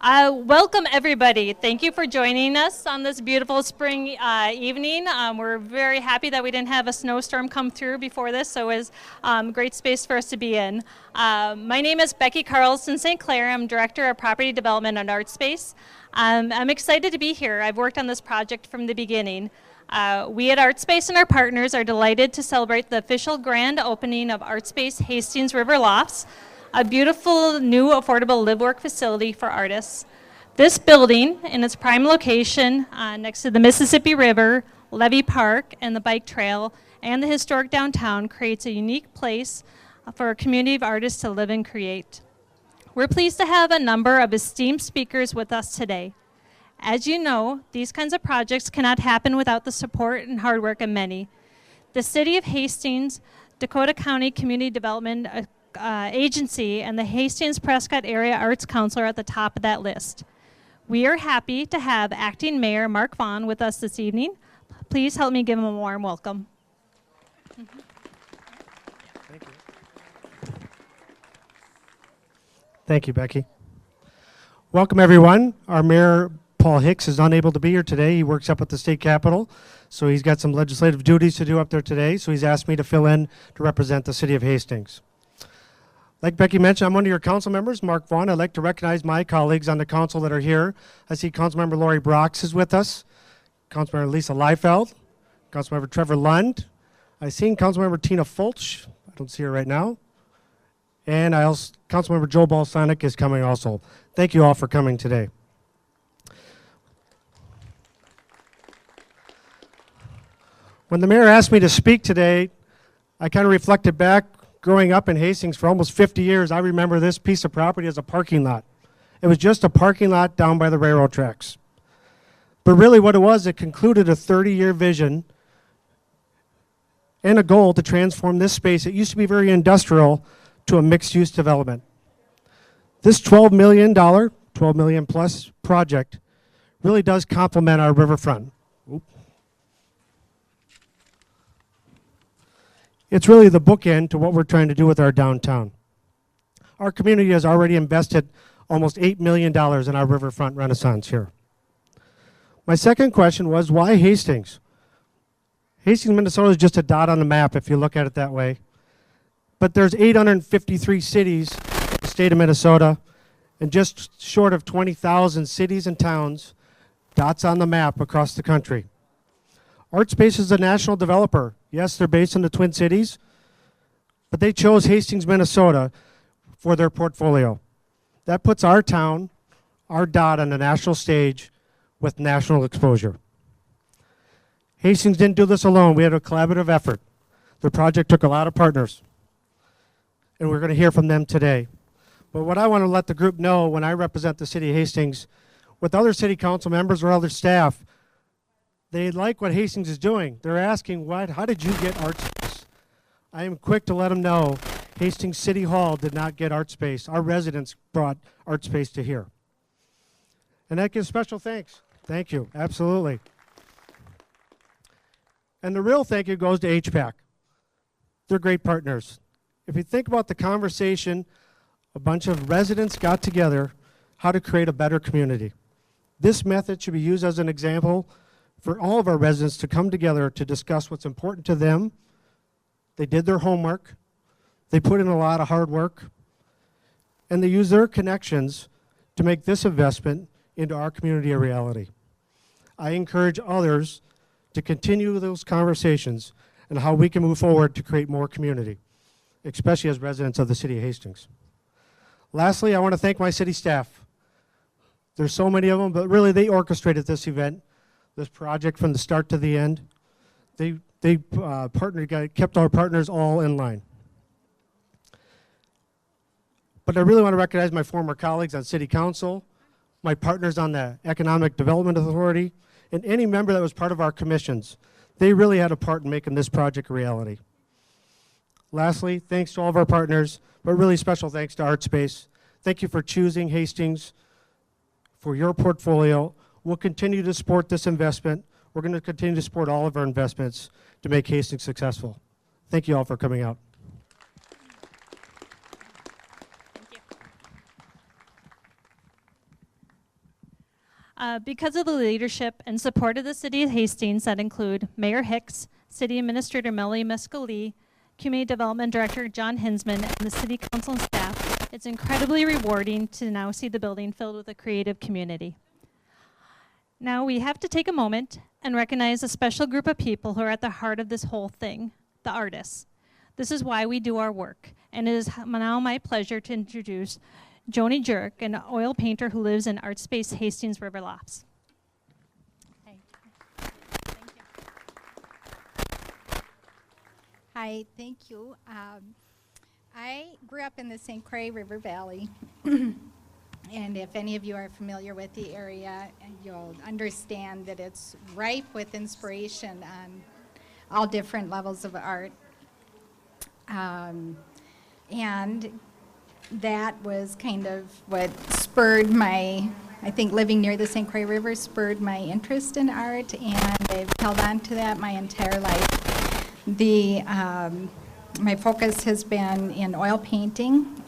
Welcome, everybody. Thank you for joining us on this beautiful spring evening. We're very happy that we didn't have a snowstorm come through before this, so it was great space for us to be in. My name is Becky Carlson St. Clair. I'm Director of Property Development at ArtSpace. I'm excited to be here. I've worked on this project from the beginning. We at ArtSpace and our partners are delighted to celebrate the official grand opening of ArtSpace Hastings River Lofts, a beautiful new affordable live-work facility for artists. This building, in its prime location next to the Mississippi River, Levy Park, and the bike trail, and the historic downtown, creates a unique place for a community of artists to live and create. We're pleased to have a number of esteemed speakers with us today. As you know, these kinds of projects cannot happen without the support and hard work of many. The City of Hastings, Dakota County Community Development Agency, and the Hastings-Prescott Area Arts Council are at the top of that list. We are happy to have Acting Mayor Mark Vaughn with us this evening. Please help me give him a warm welcome. Thank you. Thank you, Becky. Welcome, everyone. Our Mayor Paul Hicks is unable to be here today. He works up at the state capitol, so he's got some legislative duties to do up there today, so he's asked me to fill in to represent the City of Hastings. Like Becky mentioned, I'm one of your council members, Mark Vaughn. I'd like to recognize my colleagues on the council that are here. I see Councilmember Lori Brox is with us, Councilmember Lisa Liefeld, Councilmember Trevor Lund. I've seen Councilmember Tina Fulch. I don't see her right now. And Councilmember Joe Balsonic is coming also. Thank you all for coming today. When the mayor asked me to speak today, I kind of reflected back. Growing up in Hastings for almost 50 years, I remember this piece of property as a parking lot. It was just a parking lot down by the railroad tracks. But really what it was, it concluded a 30-year vision and a goal to transform this space. It used to be very industrial to a mixed-use development. This $12 million plus project really does complement our riverfront. It's really the bookend to what we're trying to do with our downtown. Our community has already invested almost $8 million in our riverfront renaissance here. My second question was, why Hastings? Hastings, Minnesota is just a dot on the map if you look at it that way. But there's 853 cities in the state of Minnesota and just short of 20,000 cities and towns, dots on the map across the country. ArtSpace is a national developer. Yes, they're based in the Twin Cities, but they chose Hastings, Minnesota for their portfolio. That puts our town, our dot on the national stage with national exposure. Hastings didn't do this alone. We had a collaborative effort. The project took a lot of partners, and we're going to hear from them today. But what I want to let the group know when I represent the City of Hastings, with other city council members or other staff, they like what Hastings is doing. They're asking, how did you get ArtSpace? I am quick to let them know Hastings City Hall did not get ArtSpace. Our residents brought ArtSpace to here. And that gives special thanks. Thank you, absolutely. And the real thank you goes to HPAC. They're great partners. If you think about the conversation, a bunch of residents got together how to create a better community. This method should be used as an example for all of our residents to come together to discuss what's important to them. They did their homework, they put in a lot of hard work, and they use their connections to make this investment into our community a reality. I encourage others to continue those conversations and how we can move forward to create more community, especially as residents of the City of Hastings. Lastly, I want to thank my city staff. There's so many of them, but really they orchestrated this event, this project from the start to the end. They kept our partners all in line. But I really want to recognize my former colleagues on City Council, my partners on the Economic Development Authority, and any member that was part of our commissions. They really had a part in making this project a reality. Lastly, thanks to all of our partners, but really special thanks to ArtSpace. Thank you for choosing Hastings for your portfolio. We'll continue to support this investment. We're going to continue to support all of our investments to make Hastings successful. Thank you all for coming out. Because of the leadership and support of the City of Hastings that include Mayor Hicks, City Administrator Melanie Mescali, Community Development Director John Hinsman, and the City Council and staff, it's incredibly rewarding to now see the building filled with a creative community. Now we have to take a moment and recognize a special group of people who are at the heart of this whole thing, the artists. This is why we do our work, and it is now my pleasure to introduce Joni Jurek, an oil painter who lives in Art Space Hastings River Lofts. Hi. Thank you. Hi, thank you. I grew up in the St. Croix River Valley, and if any of you are familiar with the area, you'll understand that it's ripe with inspiration on all different levels of art. And that was kind of what spurred my, I think living near the St. Croix River spurred my interest in art, and I've held on to that my entire life. My focus has been in oil painting,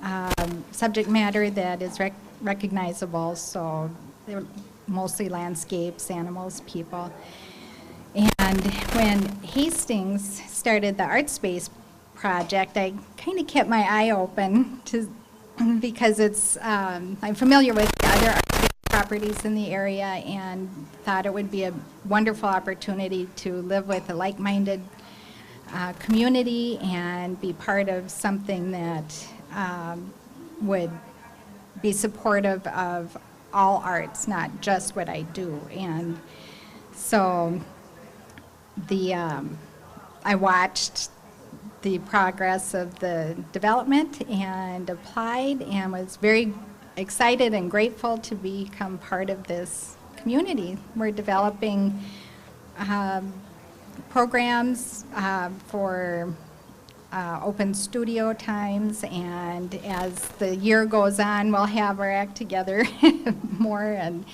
subject matter that is recognizable, so they're mostly landscapes, animals, people. And when Hastings started the Art Space project, I kind of kept my eye open to, because it's, I'm familiar with the other art space properties in the area and thought it would be a wonderful opportunity to live with a like-minded community and be part of something that would be supportive of all arts, not just what I do. And so I watched the progress of the development and applied and was very excited and grateful to become part of this community. We're developing programs for open studio times, and as the year goes on, we'll have our act together more and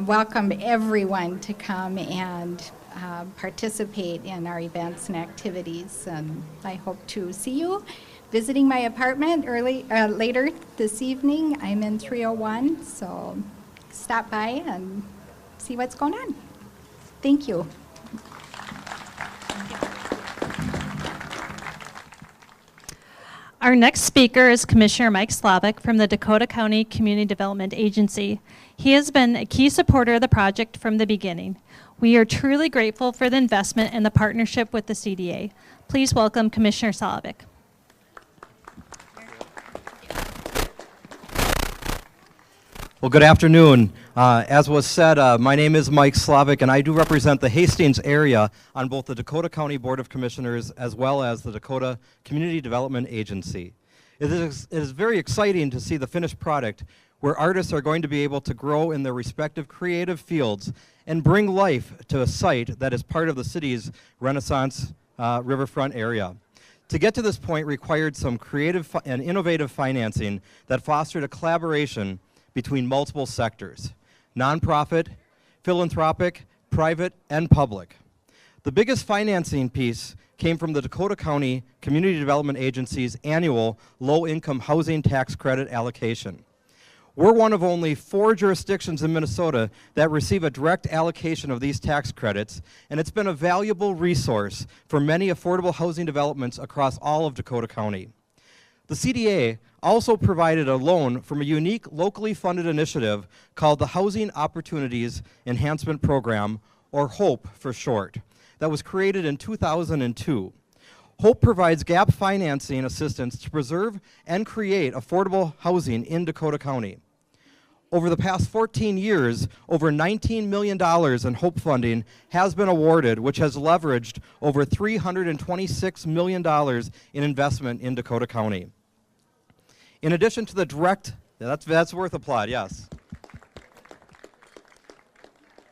welcome everyone to come and participate in our events and activities. And I hope to see you visiting my apartment later this evening. I'm in 301, so stop by and see what's going on. Thank you. Our next speaker is Commissioner Mike Slavik from the Dakota County Community Development Agency. He has been a key supporter of the project from the beginning. We are truly grateful for the investment and the partnership with the CDA. Please welcome Commissioner Slavik. Well, good afternoon. As was said, my name is Mike Slavik, and I do represent the Hastings area on both the Dakota County Board of Commissioners as well as the Dakota Community Development Agency. It is very exciting to see the finished product where artists are going to be able to grow in their respective creative fields and bring life to a site that is part of the city's Renaissance riverfront area. To get to this point required some creative and innovative financing that fostered a collaboration between multiple sectors: nonprofit, philanthropic, private, and public. The biggest financing piece came from the Dakota County Community Development Agency's annual low-income housing tax credit allocation. We're one of only 4 jurisdictions in Minnesota that receive a direct allocation of these tax credits, and it's been a valuable resource for many affordable housing developments across all of Dakota County. The CDA also provided a loan from a unique locally funded initiative called the Housing Opportunities Enhancement Program, or HOPE for short, that was created in 2002. HOPE provides gap financing assistance to preserve and create affordable housing in Dakota County. Over the past 14 years, over $19 million in HOPE funding has been awarded, which has leveraged over $326 million in investment in Dakota County. In addition to the direct, that's worth applaud, yes.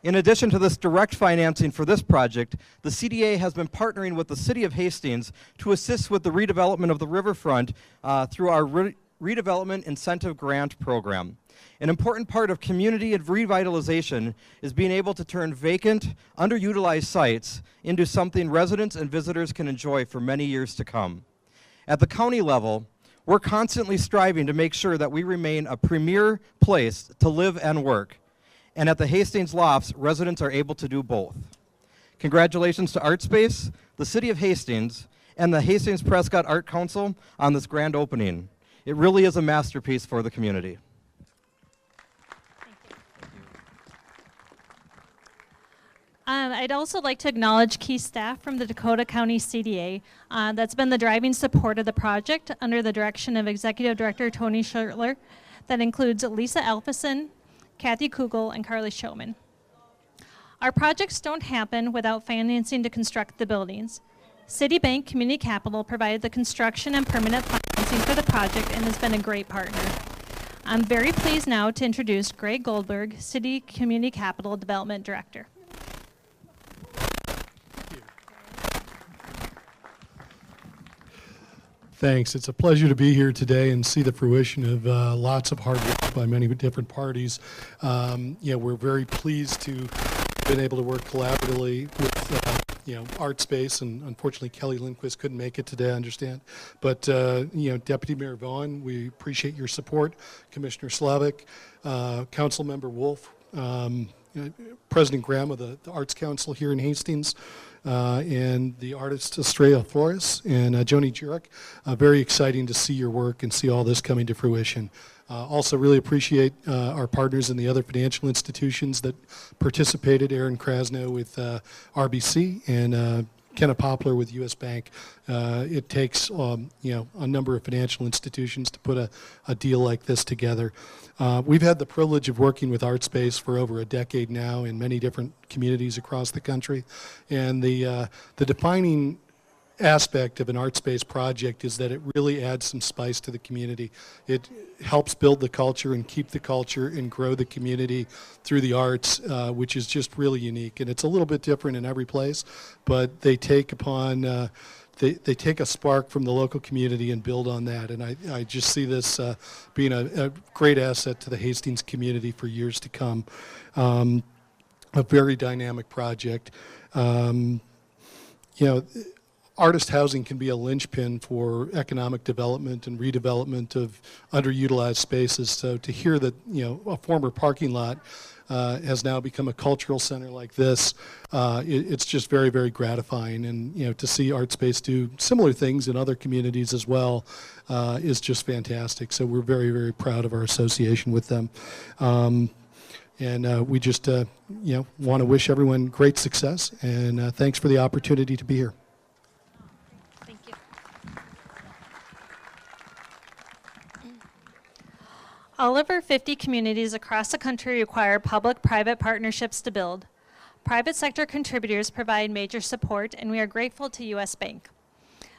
In addition to this direct financing for this project, the CDA has been partnering with the City of Hastings to assist with the redevelopment of the riverfront through our Redevelopment Incentive Grant Program. An important part of community revitalization is being able to turn vacant, underutilized sites into something residents and visitors can enjoy for many years to come. At the county level, we're constantly striving to make sure that we remain a premier place to live and work. And at the Hastings Lofts, residents are able to do both. Congratulations to ArtSpace, the City of Hastings, and the Hastings Prescott Art Council on this grand opening. It really is a masterpiece for the community. I'd also like to acknowledge key staff from the Dakota County CDA that's been the driving support of the project under the direction of Executive Director Tony Schertler. That includes Lisa Alphison, Kathy Kugel, and Carly Showman. Our projects don't happen without financing to construct the buildings. Citibank Community Capital provided the construction and permanent financing for the project and has been a great partner. I'm very pleased now to introduce Greg Goldberg, City Community Capital Development Director. Thanks. It's a pleasure to be here today and see the fruition of lots of hard work by many different parties. We're very pleased to have been able to work collaboratively with ArtSpace, and unfortunately Kelly Lindquist couldn't make it today, I understand. But Deputy Mayor Vaughn, we appreciate your support. Commissioner Slavic, Council Member Wolf, President Graham of the Arts Council here in Hastings, and the artist Estrella Flores and Joni Jurek. Very exciting to see your work and see all this coming to fruition. Also really appreciate our partners in the other financial institutions that participated, Aaron Krasno with RBC and Kenna Poplar with U.S. Bank. It takes a number of financial institutions to put a deal like this together. We've had the privilege of working with ArtSpace for over a decade now in many different communities across the country, and the defining aspect of an ArtSpace project is that it really adds some spice to the community. It helps build the culture and keep the culture and grow the community through the arts, which is just really unique. And it's a little bit different in every place, but they take upon they take a spark from the local community and build on that. And I just see this being a great asset to the Hastings community for years to come. A very dynamic project. Artist housing can be a linchpin for economic development and redevelopment of underutilized spaces. So to hear that, a former parking lot has now become a cultural center like this, it's just very, very gratifying. And, to see ArtSpace do similar things in other communities as well is just fantastic. So we're very, very proud of our association with them. And we just, want to wish everyone great success. And thanks for the opportunity to be here. All over 50 communities across the country require public-private partnerships to build. Private sector contributors provide major support, and we are grateful to U.S. Bank.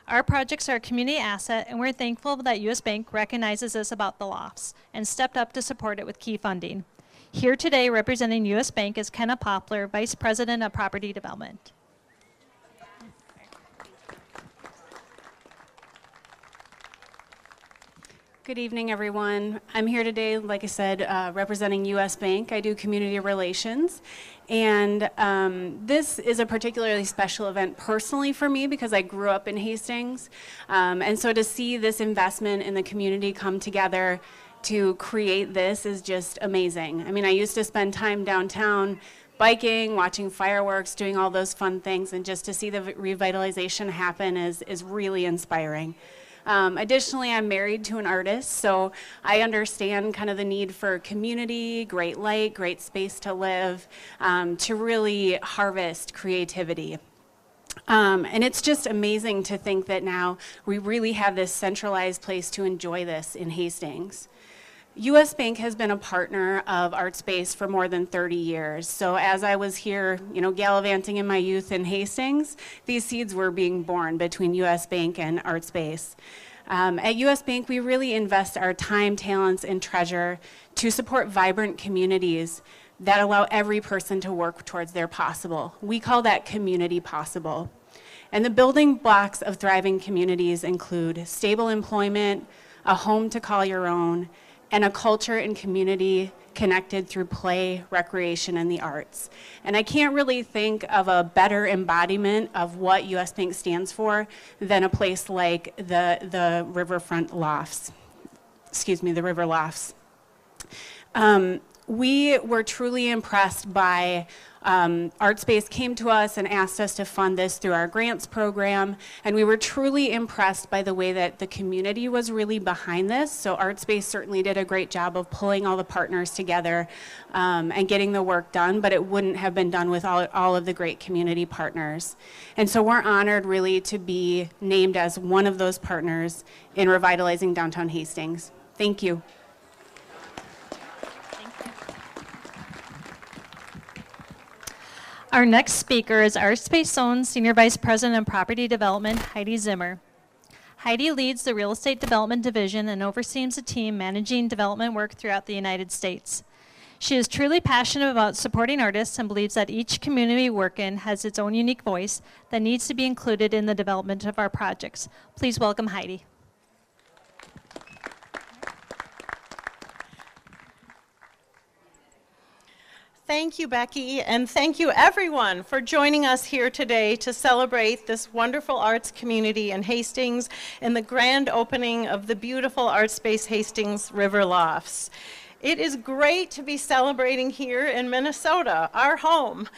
Our projects are a community asset, and we're thankful that U.S. Bank recognizes us about the lofts and stepped up to support it with key funding. Here today representing U.S. Bank is Kenna Poplar, Vice President of Property Development. Good evening, everyone. I'm here today, like I said, representing U.S. Bank. I do community relations, and this is a particularly special event personally for me because I grew up in Hastings, and so to see this investment in the community come together to create this is just amazing. I mean, I used to spend time downtown biking, watching fireworks, doing all those fun things, and just to see the revitalization happen is really inspiring. Additionally, I'm married to an artist, so I understand kind of the need for community, great light, great space to live, to really harvest creativity. And it's just amazing to think that now we really have this centralized place to enjoy this in Hastings. U.S. Bank has been a partner of ArtSpace for more than 30 years. So as I was here, gallivanting in my youth in Hastings, these seeds were being born between U.S. Bank and ArtSpace. At U.S. Bank, we really invest our time, talents, and treasure to support vibrant communities that allow every person to work towards their possible. We call that community possible. And the building blocks of thriving communities include stable employment, a home to call your own, and a culture and community connected through play, recreation, and the arts. And I can't really think of a better embodiment of what U.S. Bank stands for than a place like the Riverfront Lofts. The River Lofts. We were truly impressed by ArtSpace came to us and asked us to fund this through our grants program, and we were truly impressed by the way that the community was really behind this. So ArtSpace certainly did a great job of pulling all the partners together and getting the work done, but it wouldn't have been done with all of the great community partners. And so we're honored really to be named as one of those partners in revitalizing downtown Hastings. Thank you. Our next speaker is ArtSpace Zone's Senior Vice President of Property Development, Heidi Zimmer. Heidi leads the Real Estate Development Division and oversees a team managing development work throughout the United States. She is truly passionate about supporting artists and believes that each community we work in has its own unique voice that needs to be included in the development of our projects. Please welcome Heidi. Thank you, Becky, and thank you everyone for joining us here today to celebrate this wonderful arts community in Hastings and the grand opening of the beautiful ArtSpace Hastings River Lofts. It is great to be celebrating here in Minnesota, our home.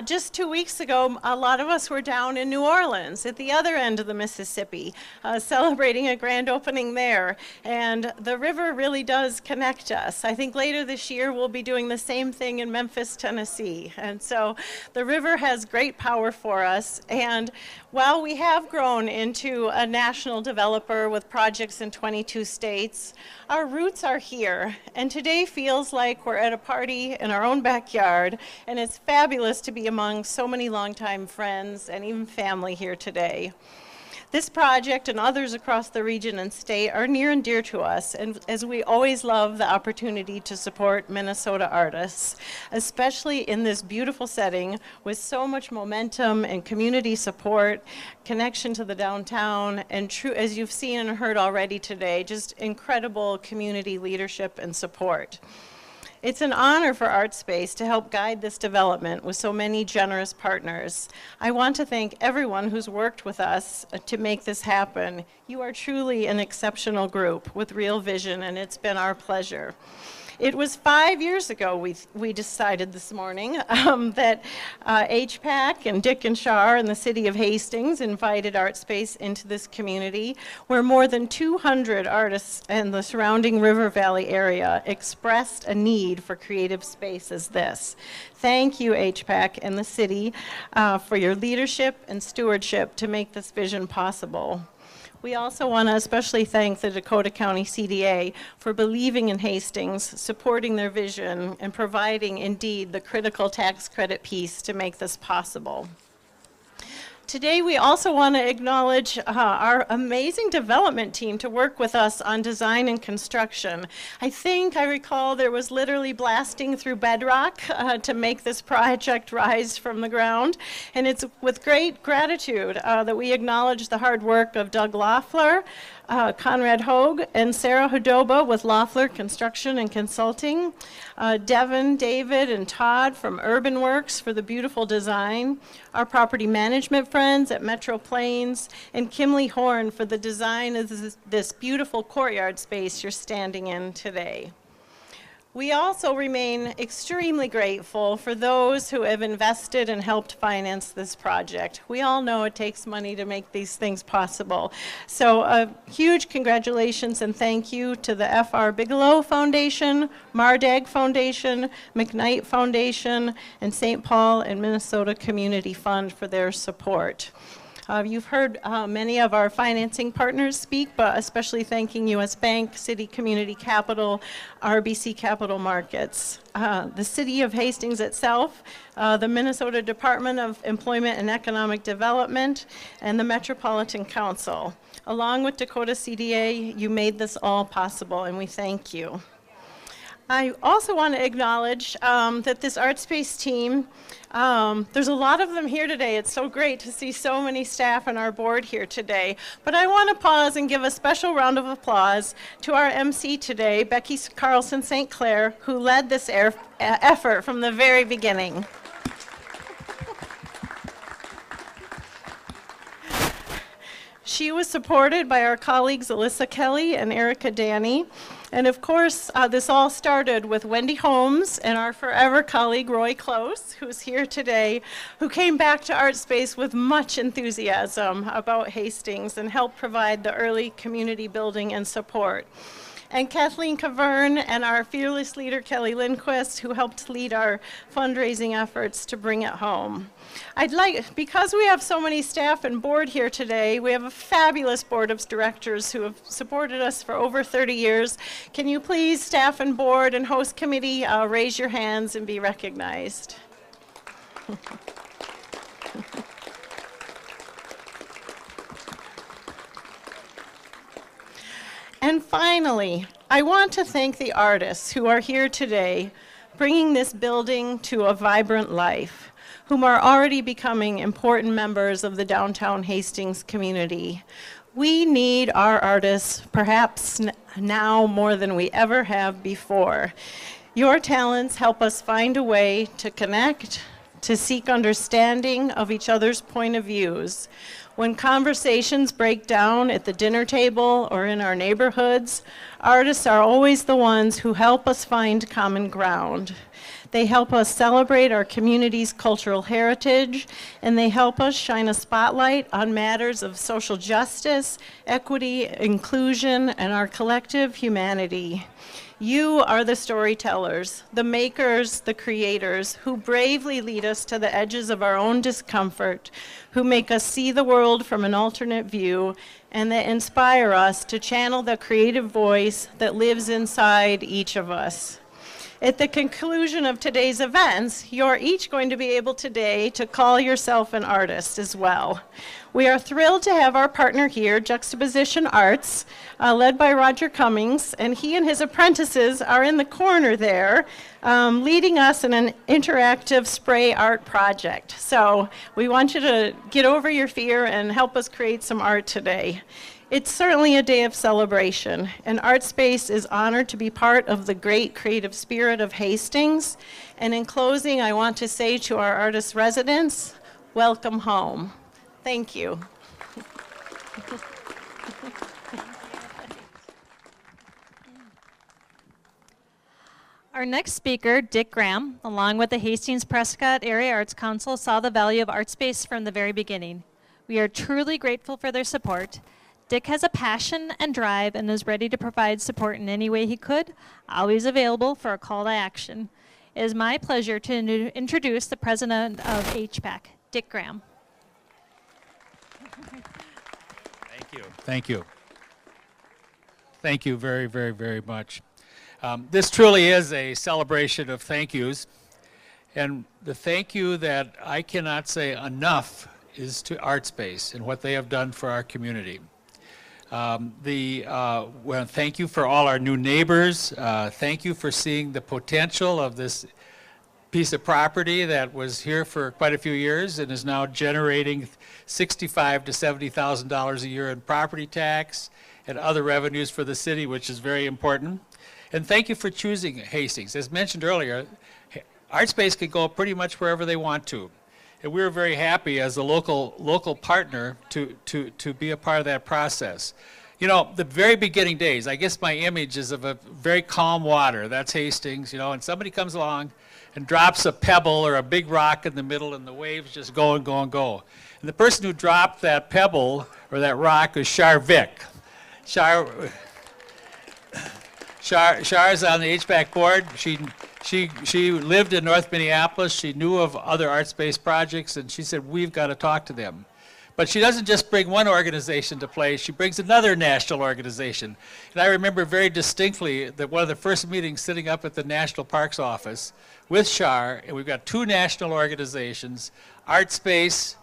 Just 2 weeks ago, a lot of us were down in New Orleans at the other end of the Mississippi, celebrating a grand opening there. And the river really does connect us. I think later this year we'll be doing the same thing in Memphis, Tennessee. And so the river has great power for us. And while we have grown into a national developer with projects in 22 states, our roots are here. And today feels like we're at a party in our own backyard, and it's fabulous to be among so many longtime friends and even family here today. This project and others across the region and state are near and dear to us, and as we always love the opportunity to support Minnesota artists, especially in this beautiful setting with so much momentum and community support, connection to the downtown, and true, as you've seen and heard already today, just incredible community leadership and support. It's an honor for ArtSpace to help guide this development with so many generous partners. I want to thank everyone who's worked with us to make this happen. You are truly an exceptional group with real vision, and it's been our pleasure. It was 5 years ago we decided this morning that HPAC and Dick and Shar and the city of Hastings invited ArtSpace into this community where more than 200 artists in the surrounding River Valley area expressed a need for creative space as this. Thank you, HPAC and the city, for your leadership and stewardship to make this vision possible. We also want to especially thank the Dakota County CDA for believing in Hastings, supporting their vision, and providing, indeed, the critical tax credit piece to make this possible. Today, we also want to acknowledge our amazing development team to work with us on design and construction. I recall there was literally blasting through bedrock to make this project rise from the ground. And it's with great gratitude that we acknowledge the hard work of Doug Loeffler, Conrad Hogue, and Sarah Hudoba with Loeffler Construction and Consulting, Devin, David, and Todd from Urban Works for the beautiful design, our property management friends at Metro Plains, and Kimley Horn for the design of this beautiful courtyard space you're standing in today. We also remain extremely grateful for those who have invested and helped finance this project. We all know it takes money to make these things possible. So a huge congratulations and thank you to the F.R. Bigelow Foundation, Mardag Foundation, McKnight Foundation, and St. Paul and Minnesota Community Fund for their support. You've heard many of our financing partners speak, but especially thanking U.S. Bank, City Community Capital, RBC Capital Markets. The City of Hastings itself, the Minnesota Department of Employment and Economic Development, and the Metropolitan Council. Along with Dakota CDA, you made this all possible, and we thank you. I also want to acknowledge that this ArtSpace team, there's a lot of them here today. It's so great to see so many staff on our board here today. But I want to pause and give a special round of applause to our MC today, Becky Carlson St. Clair, who led this effort from the very beginning. She was supported by our colleagues Alyssa Kelly and Erica Danny. And of course, this all started with Wendy Holmes and our forever colleague Roy Close, who's here today, who came back to ArtSpace with much enthusiasm about Hastings and helped provide the early community building and support. And Kathleen Cavern and our fearless leader, Kelly Lindquist, who helped lead our fundraising efforts to bring it home. Because we have so many staff and board here today, we have a fabulous board of directors who have supported us for over 30 years. Can you please, staff and board and host committee, raise your hands and be recognized? And finally, I want to thank the artists who are here today, bringing this building to a vibrant life, whom are already becoming important members of the downtown Hastings community. We need our artists, perhaps now more than we ever have before. Your talents help us find a way to connect, to seek understanding of each other's point of views. When conversations break down at the dinner table or in our neighborhoods, artists are always the ones who help us find common ground. They help us celebrate our community's cultural heritage, and they help us shine a spotlight on matters of social justice, equity, inclusion, and our collective humanity. You are the storytellers, the makers, the creators, who bravely lead us to the edges of our own discomfort, who make us see the world from an alternate view, and that inspire us to channel the creative voice that lives inside each of us. At the conclusion of today's events, you're each going to be able today to call yourself an artist as well. We are thrilled to have our partner here, Juxtaposition Arts, led by Roger Cummings, and he and his apprentices are in the corner there, leading us in an interactive spray art project. So we want you to get over your fear and help us create some art today. It's certainly a day of celebration, and ArtSpace is honored to be part of the great creative spirit of Hastings. And in closing, I want to say to our artist residents, welcome home. Thank you. Our next speaker, Dick Graham, along with the Hastings Prescott Area Arts Council, saw the value of ArtSpace from the very beginning. We are truly grateful for their support. Dick has a passion and drive and is ready to provide support in any way he could, always available for a call to action. It is my pleasure to introduce the president of HPAC, Dick Graham. Thank you. Thank you. Thank you very, very, very much. This truly is a celebration of thank yous. And the thank you that I cannot say enough is to ArtSpace and what they have done for our community. Well, thank you for all our new neighbors. Thank you for seeing the potential of this piece of property that was here for quite a few years and is now generating $65,000 to $70,000 a year in property tax and other revenues for the city, which is very important. And thank you for choosing Hastings. As mentioned earlier, ArtSpace can go pretty much wherever they want to. And we're very happy as a local partner to be a part of that process. You know, the very beginning days, I guess my image is of a very calm water. That's Hastings, you know, and somebody comes along and drops a pebble or a big rock in the middle and the waves just go and go and go. And the person who dropped that pebble or that rock was Shar Vick. Shar is on the HVAC board. She lived in North Minneapolis. She knew of other ArtSpace projects, and she said, we've got to talk to them. But she doesn't just bring one organization to play, she brings another national organization. And I remember very distinctly that one of the first meetings sitting up at the National Parks office with Shar, and we've got two national organizations, ArtSpace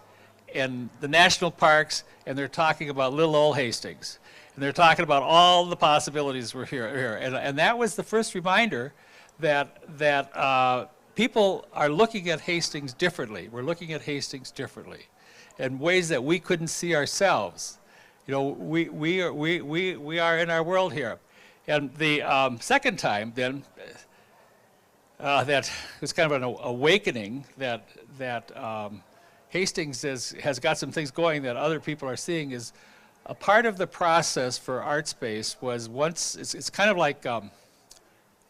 and the National Parks, and they're talking about little old Hastings. And they're talking about all the possibilities we're here. And that was the first reminder that people are looking at Hastings differently. We're looking at Hastings differently in ways that we couldn't see ourselves. You know, we are in our world here. And the second time then, that was kind of an awakening that Hastings has got some things going that other people are seeing is a part of the process for ArtSpace was once, it's kind of like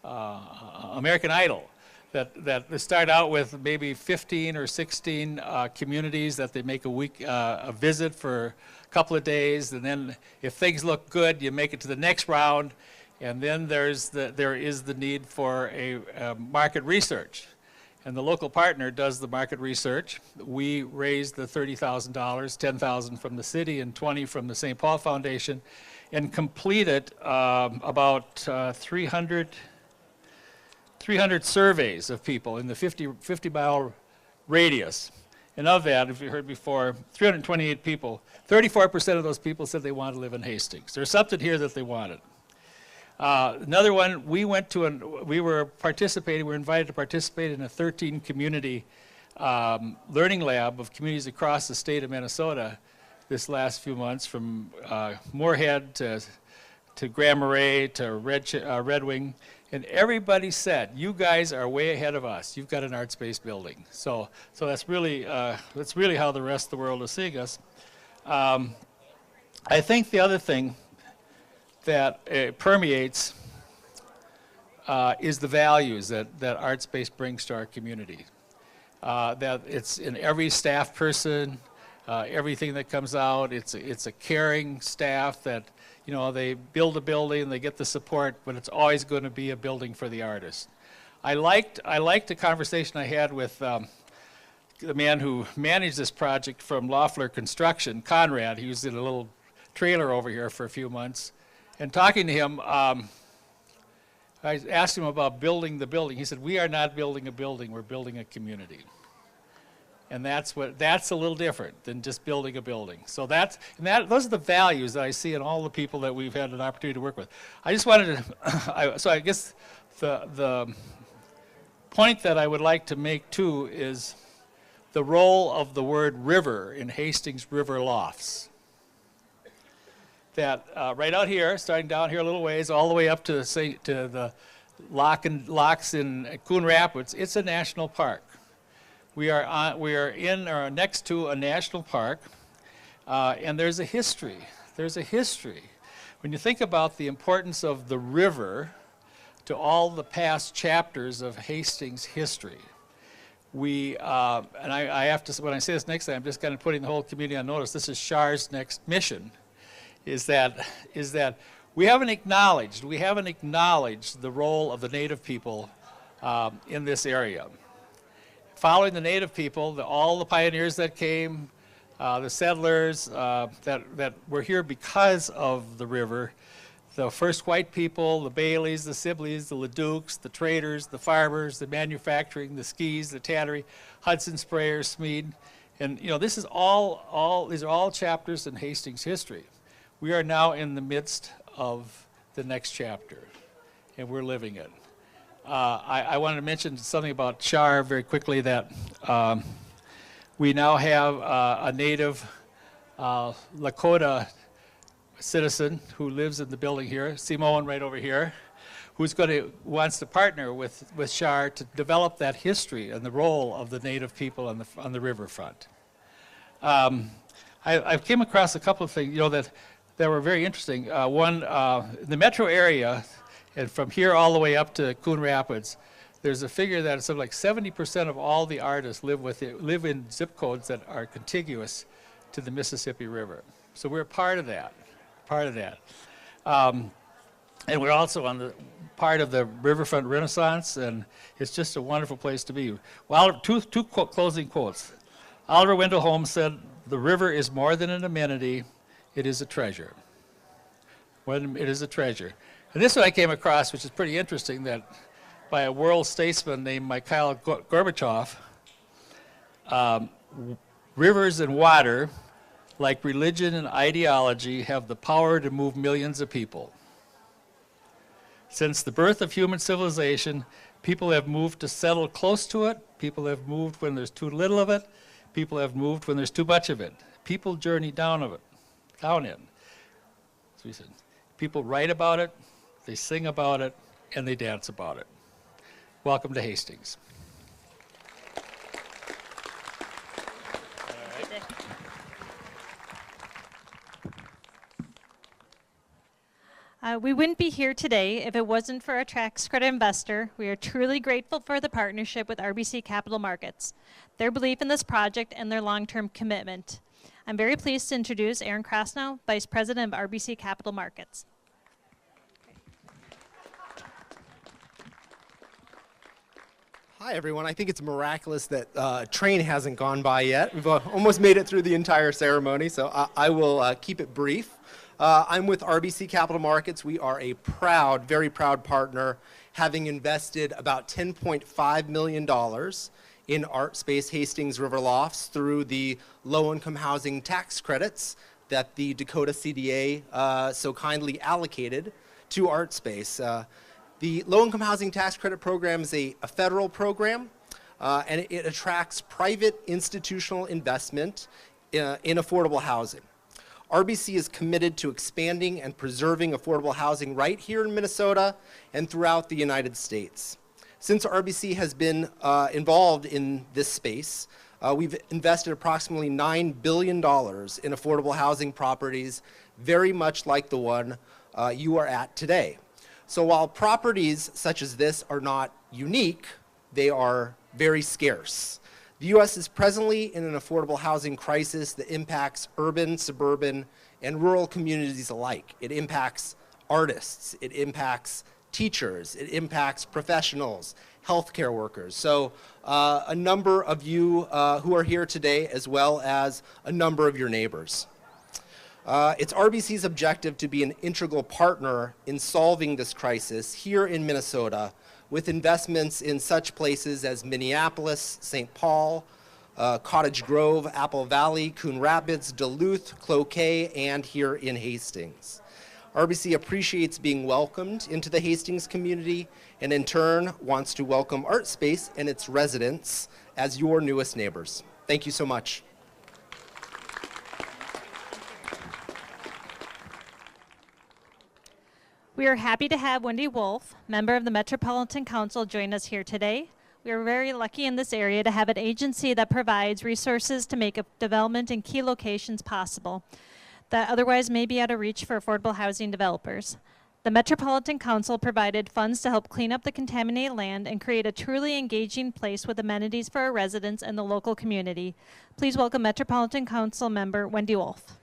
American Idol, that they start out with maybe 15 or 16 communities that they make a visit for a couple of days, and then if things look good, you make it to the next round, and then there is the need for a market research. And the local partner does the market research. We raise the $30,000, $10,000 from the city and $20,000 from the St. Paul Foundation, and complete it about 300 surveys of people in the 50-mile radius. And of that, if you heard before, 328 people, 34% of those people said they wanted to live in Hastings. There's something here that they wanted. Another one, we were invited to participate in a 13 community learning lab of communities across the state of Minnesota this last few months, from Moorhead to Grand Marais to Red Wing, and everybody said, you guys are way ahead of us. You've got an ArtSpace building. So that's really how the rest of the world is seeing us. I think the other thing that permeates is the values that ArtSpace brings to our community. That it's in every staff person, everything that comes out. It's a caring staff that, you know, they build a building, they get the support, but it's always going to be a building for the artist. I liked the conversation I had with the man who managed this project from Loeffler Construction, Conrad. He was in a little trailer over here for a few months. And talking to him, I asked him about building the building. He said, we are not building a building, we're building a community. And that's a little different than just building a building. So those are the values that I see in all the people that we've had an opportunity to work with. I just wanted to, so I guess the point that I would like to make too is the role of the word river in Hastings River Lofts. That right out here, starting down here a little ways, all the way up to the locks in Coon Rapids, it's a national park. We are in or next to a national park, and there's a history. There's a history. When you think about the importance of the river to all the past chapters of Hastings history, and I have to, when I say this next time, I'm just kind of putting the whole community on notice. This is Char's next mission. Is that we haven't acknowledged the role of the Native people in this area. Following the Native people, all the pioneers that came, the settlers that were here because of the river, the first white people, the Baileys, the Sibleys, the Ledukes, the traders, the farmers, the manufacturing, the skis, the tannery, Hudson Sprayers, Smead, and you know, this is these are all chapters in Hastings history. We are now in the midst of the next chapter, and we're living it. I wanted to mention something about Char very quickly, that we now have a native Lakota citizen who lives in the building here, Simone right over here, who's wants to partner with Char to develop that history and the role of the Native people on the riverfront. I came across a couple of things, you know, that were very interesting. One, the metro area, and from here all the way up to Coon Rapids, there's a figure that something like 70% of all the artists live in zip codes that are contiguous to the Mississippi River. So we're part of that, and we're also on the part of the Riverfront Renaissance, and it's just a wonderful place to be. Well, two closing quotes. Oliver Wendell Holmes said, "The river is more than an amenity, it is a treasure." It is a treasure. And this one I came across, which is pretty interesting, that by a world statesman named Mikhail Gorbachev, rivers and water, like religion and ideology, have the power to move millions of people. Since the birth of human civilization, people have moved to settle close to it, people have moved when there's too little of it, people have moved when there's too much of it. People journey down it. So he said, people write about it, they sing about it, and they dance about it. Welcome to Hastings. We wouldn't be here today if it wasn't for our tax credit investor. We are truly grateful for the partnership with RBC Capital Markets, their belief in this project, and their long-term commitment. I'm very pleased to introduce Aaron Krasnow, Vice President of RBC Capital Markets. Hi, everyone. I think it's miraculous that a train hasn't gone by yet. We've almost made it through the entire ceremony, so I will keep it brief. I'm with RBC Capital Markets. We are a proud, very proud partner, having invested about $10.5 million in ArtSpace Hastings River Lofts through the low-income housing tax credits that the Dakota CDA so kindly allocated to ArtSpace. The low-income housing tax credit program is a federal program, and it attracts private institutional investment in affordable housing. RBC is committed to expanding and preserving affordable housing right here in Minnesota and throughout the United States. Since RBC has been involved in this space, we've invested approximately $9 billion in affordable housing properties, very much like the one you are at today. So while properties such as this are not unique, they are very scarce. The U.S. is presently in an affordable housing crisis that impacts urban, suburban, and rural communities alike. It impacts artists, it impacts teachers, it impacts professionals, healthcare workers. So a number of you who are here today, as well as a number of your neighbors. It's RBC's objective to be an integral partner in solving this crisis here in Minnesota with investments in such places as Minneapolis, St. Paul, Cottage Grove, Apple Valley, Coon Rapids, Duluth, Cloquet, and here in Hastings. RBC appreciates being welcomed into the Hastings community and in turn wants to welcome ArtSpace and its residents as your newest neighbors. Thank you so much. We are happy to have Wendy Wolf, member of the Metropolitan Council, join us here today. We are very lucky in this area to have an agency that provides resources to make development in key locations possible that otherwise may be out of reach for affordable housing developers. The Metropolitan Council provided funds to help clean up the contaminated land and create a truly engaging place with amenities for our residents and the local community. Please welcome Metropolitan Council member Wendy Wolf.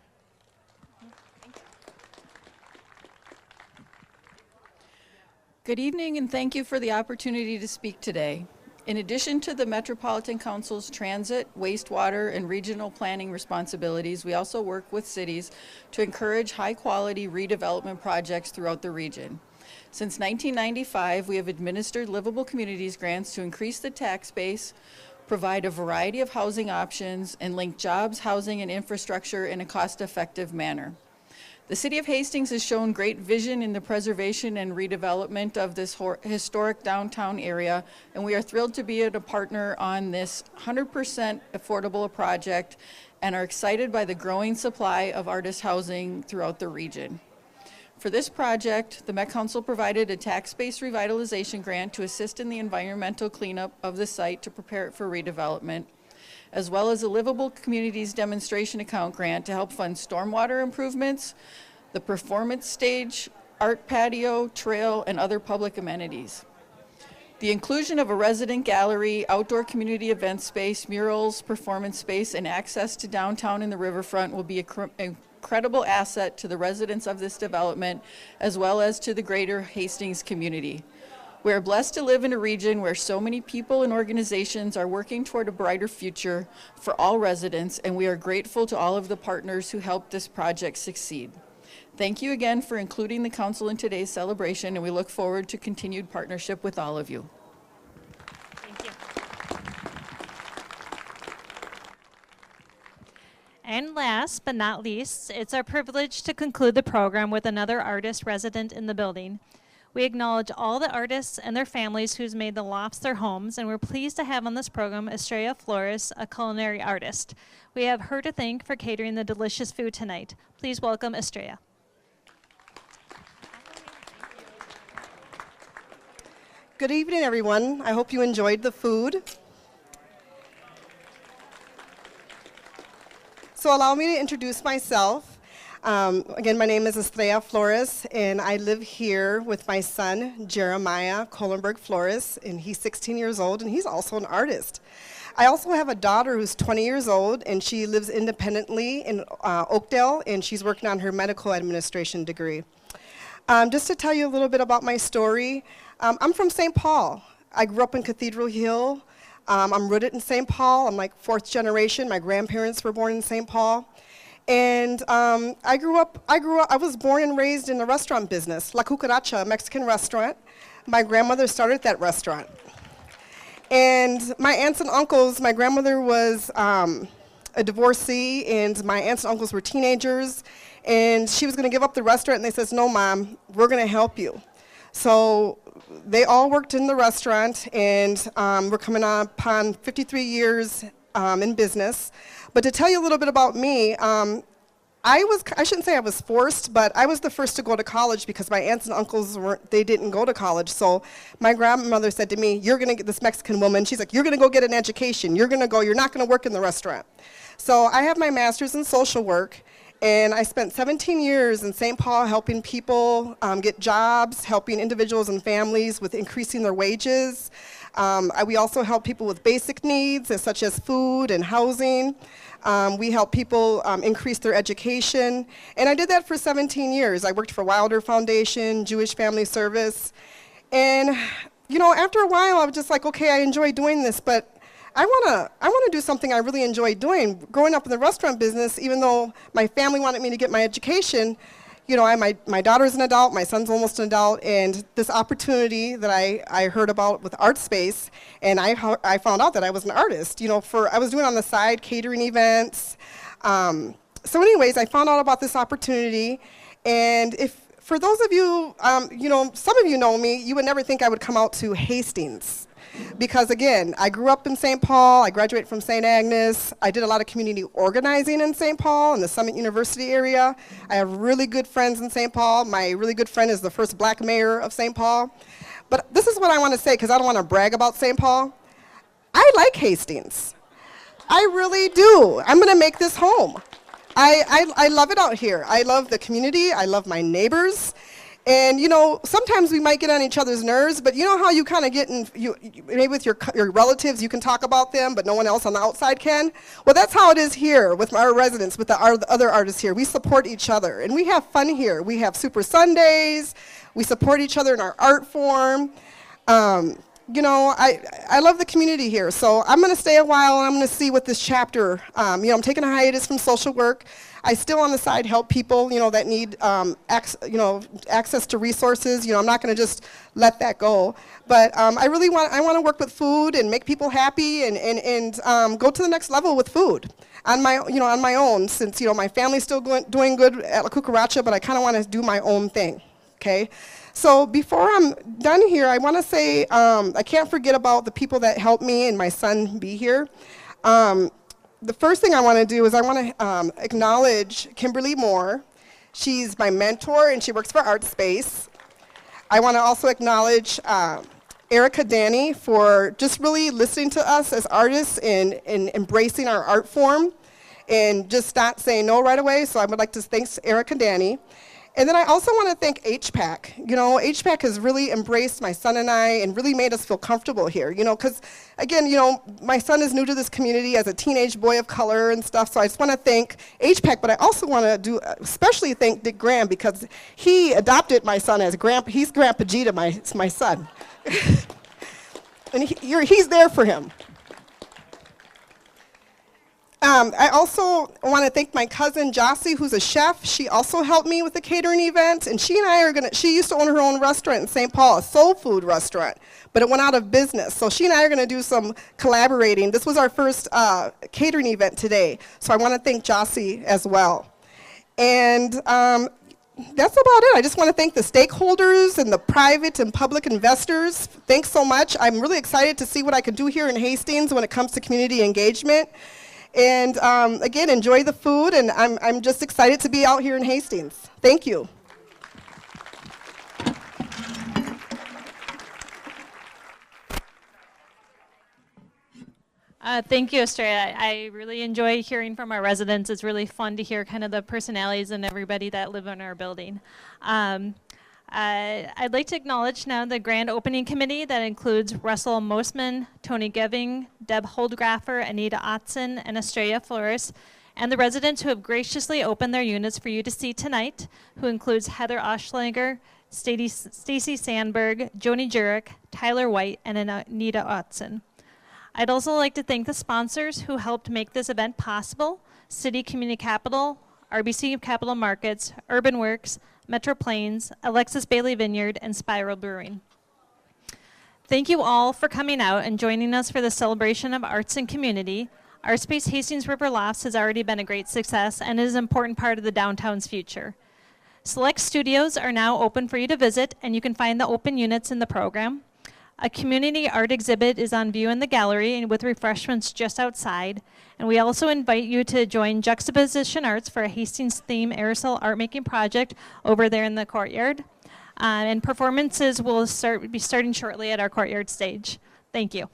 Good evening, and thank you for the opportunity to speak today. In addition to the Metropolitan Council's transit, wastewater, and regional planning responsibilities, we also work with cities to encourage high-quality redevelopment projects throughout the region. Since 1995, we have administered livable communities grants to increase the tax base, provide a variety of housing options, and link jobs, housing, and infrastructure in a cost-effective manner. The City of Hastings has shown great vision in the preservation and redevelopment of this historic downtown area, and we are thrilled to be a partner on this 100% affordable project and are excited by the growing supply of artist housing throughout the region. For this project, the Met Council provided a tax-based revitalization grant to assist in the environmental cleanup of the site to prepare it for redevelopment, as well as a Livable Communities Demonstration Account grant to help fund stormwater improvements, the performance stage, art patio, trail, and other public amenities. The inclusion of a resident gallery, outdoor community event space, murals, performance space, and access to downtown and the riverfront will be an incredible asset to the residents of this development, as well as to the greater Hastings community. We are blessed to live in a region where so many people and organizations are working toward a brighter future for all residents, and we are grateful to all of the partners who helped this project succeed. Thank you again for including the council in today's celebration, and we look forward to continued partnership with all of you. Thank you. And last but not least, it's our privilege to conclude the program with another artist resident in the building. We acknowledge all the artists and their families who's made the lofts their homes, and we're pleased to have on this program Estrella Flores, a culinary artist. We have her to thank for catering the delicious food tonight. Please welcome Estrella. Good evening, everyone. I hope you enjoyed the food. So allow me to introduce myself. Again, my name is Estrella Flores, and I live here with my son, Jeremiah Kohlenberg Flores, and he's 16 years old, and he's also an artist. I also have a daughter who's 20 years old, and she lives independently in Oakdale, and she's working on her medical administration degree. Just to tell you a little bit about my story, I'm from St. Paul. I grew up in Cathedral Hill. I'm rooted in St. Paul. I'm like fourth generation. My grandparents were born in St. Paul. And I was born and raised in the restaurant business, La Cucaracha, a Mexican restaurant. My grandmother started that restaurant. And my aunts and uncles, my grandmother was a divorcee, and my aunts and uncles were teenagers, and she was going to give up the restaurant, and they says, no, Mom, we're going to help you. So they all worked in the restaurant, and we're coming upon 53 years in business. But to tell you a little bit about me, I shouldn't say I was forced, but I was the first to go to college because my aunts and uncles they didn't go to college. So my grandmother said to me, you're going to get this Mexican woman. She's like, you're going to go get an education. You're not going to work in the restaurant. So I have my master's in social work, and I spent 17 years in St. Paul helping people get jobs, helping individuals and families with increasing their wages. We also help people with basic needs, such as food and housing. We help people increase their education, and I did that for 17 years. I worked for Wilder Foundation, Jewish Family Service, and after a while I was just like, okay, I enjoy doing this, but I want to do something I really enjoy doing. Growing up in the restaurant business, even though my family wanted me to get my education, my daughter's an adult, my son's almost an adult, and this opportunity that I heard about with ArtSpace, and I found out that I was an artist. I was doing on the side catering events. So anyways, I found out about this opportunity, and for those of you, some of you know me, you would never think I would come out to Hastings. Because again, I grew up in St. Paul, I graduated from St. Agnes, I did a lot of community organizing in St. Paul, in the Summit University area. I have really good friends in St. Paul. My really good friend is the first black mayor of St. Paul. But this is what I want to say, because I don't want to brag about St. Paul. I like Hastings. I really do. I'm going to make this home. I love it out here. I love the community, I love my neighbors. And sometimes we might get on each other's nerves, but you know how you kind of get in, maybe with your relatives, you can talk about them, but no one else on the outside can? Well, that's how it is here with our residents, with the other artists here. We support each other, and we have fun here. We have Super Sundays. We support each other in our art form. I love the community here, so I'm going to stay a while, and I'm going to see what this chapter, I'm taking a hiatus from social work. I still on the side help people, that need access to resources. I'm not going to just let that go. But I want to work with food and make people happy and go to the next level with food on my own, since my family's still doing good at La Cucaracha, but I kind of want to do my own thing. Okay. So before I'm done here, I want to say I can't forget about the people that helped me and my son be here. The first thing I want to do is I want to acknowledge Kimberly Moore. She's my mentor, and she works for ArtSpace. I want to also acknowledge Erica Danny for just really listening to us as artists and embracing our art form and just not saying no right away. So I would like to thank Erica Danny. And then I also want to thank HPAC. HPAC has really embraced my son and I and really made us feel comfortable here, because, again, my son is new to this community as a teenage boy of color and stuff, so I just want to thank HPAC, but I also want to especially thank Dick Graham, because he adopted my son as he's Grandpa G to my son. And he's there for him. I also want to thank my cousin Jossie, who's a chef. She also helped me with the catering event, and she used to own her own restaurant in St. Paul, a soul food restaurant, but it went out of business. So she and I are going to do some collaborating. This was our first catering event today, so I want to thank Jossie as well. And that's about it. I just want to thank the stakeholders and the private and public investors. Thanks so much. I'm really excited to see what I can do here in Hastings when it comes to community engagement. And again, enjoy the food, and I'm just excited to be out here in Hastings. Thank you. Thank you, Estrella. I really enjoy hearing from our residents. It's really fun to hear kind of the personalities and everybody that live in our building. I'd like to acknowledge now the grand opening committee that includes Russell Mosman, Tony Geving, Deb Holdgraffer, Anita Otzen, and Estrella Flores, and the residents who have graciously opened their units for you to see tonight, who includes Heather Oschlager, Stacy Sandberg, Joni Jurek, Tyler White, and Anita Otzen. I'd also like to thank the sponsors who helped make this event possible: City Community Capital, RBC Capital Markets, Urban Works, Metro Plains, Alexis Bailey Vineyard, and Spiral Brewing. Thank you all for coming out and joining us for the celebration of arts and community. ArtSpace Hastings River Lofts has already been a great success and is an important part of the downtown's future. Select studios are now open for you to visit, and you can find the open units in the program. A community art exhibit is on view in the gallery and with refreshments just outside. And we also invite you to join Juxtaposition Arts for a Hastings theme aerosol art making project over there in the courtyard. And performances will be starting shortly at our courtyard stage. Thank you.